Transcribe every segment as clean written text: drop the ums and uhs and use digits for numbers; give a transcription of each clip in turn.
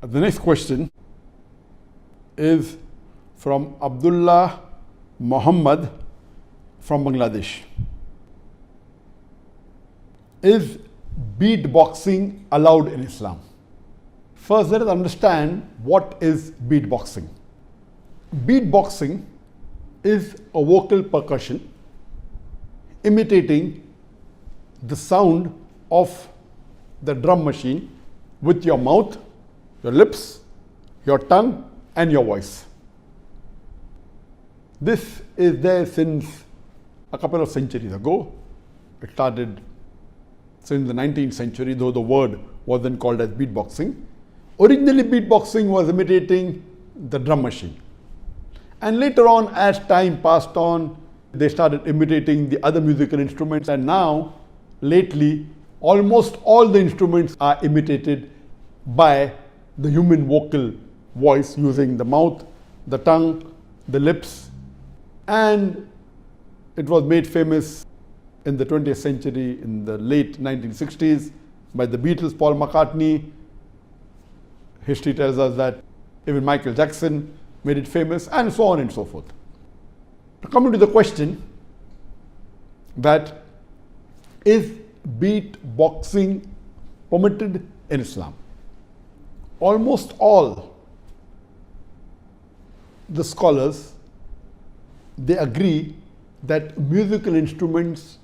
The next question is from Abdullah Muhammad from Bangladesh. Is beatboxing allowed in Islam? First, let us understand what is beatboxing. Beatboxing is a vocal percussion imitating the sound of the drum machine with your mouth, your lips, your tongue, and your voice. This is there since a couple of centuries ago. It started since the 19th century, though the word wasn't called as beatboxing. Originally, beatboxing was imitating the drum machine. And later on, as time passed on, they started imitating the other musical instruments. And now, lately, almost all the instruments are imitated by the human vocal voice using the mouth, the tongue, the lips. And it was made famous in the 20th century, in the late 1960s, by the Beatles, Paul McCartney. History tells us that even Michael Jackson made it famous, and so on and so forth. Coming to the question that is beatboxing permitted in Islam? Almost all the scholars, they agree that musical instruments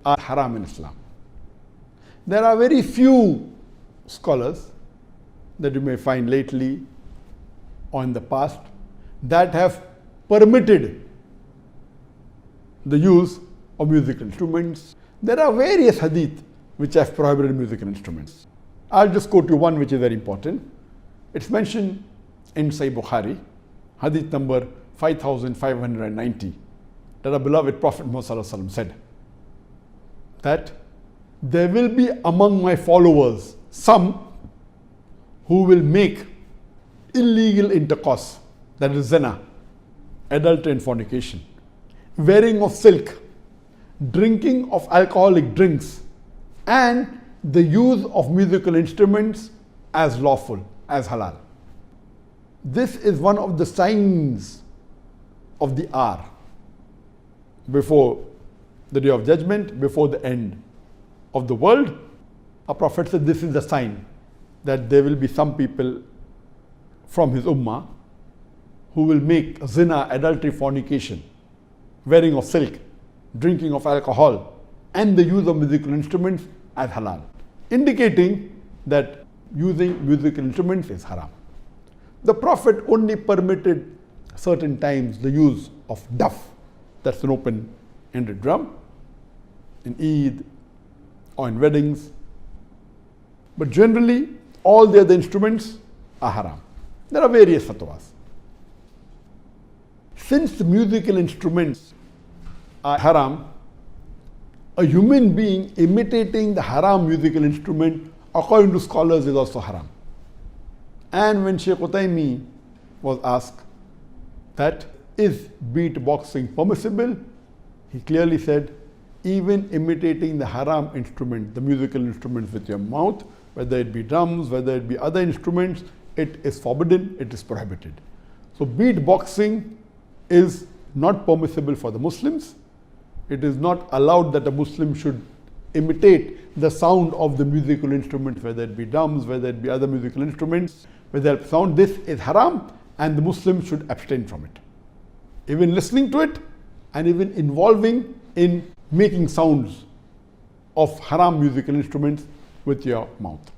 are haram in Islam. There are very few scholars that you may find lately or in the past that have permitted the use of musical instruments. There are various hadith which have prohibited musical instruments. I'll just quote you one which is very important. It's mentioned in Sahih Bukhari, hadith number 5590, that our beloved Prophet Muhammad said that there will be among my followers some who will make illegal intercourse, that is zina, adultery and fornication, wearing of silk, drinking of alcoholic drinks, and the use of musical instruments as lawful, as halal. This is one of the signs of the hour before the day of judgment, before the end of the world. Our Prophet said this is the sign that there will be some people from his ummah who will make zina, adultery, fornication, wearing of silk, drinking of alcohol, and the use of musical instruments as halal, indicating that using musical instruments is haram. The Prophet only permitted certain times the use of duff, that's an open-ended drum, in Eid or in weddings. But generally, all the other instruments are haram. There are various fatwas. Since the musical instruments are haram, a human being imitating the haram musical instrument, according to scholars, is also haram. And when Shaykh Uthaymeen was asked that is beatboxing permissible, he clearly said, even imitating the haram instrument, the musical instruments with your mouth, whether it be drums, whether it be other instruments, it is forbidden, it is prohibited. So beatboxing is not permissible for the Muslims. It is not allowed that a Muslim should imitate the sound of the musical instruments, whether it be drums, whether it be other musical instruments, whether it sound. This is haram, and the Muslim should abstain from it. Even listening to it, and even involving in making sounds of haram musical instruments with your mouth.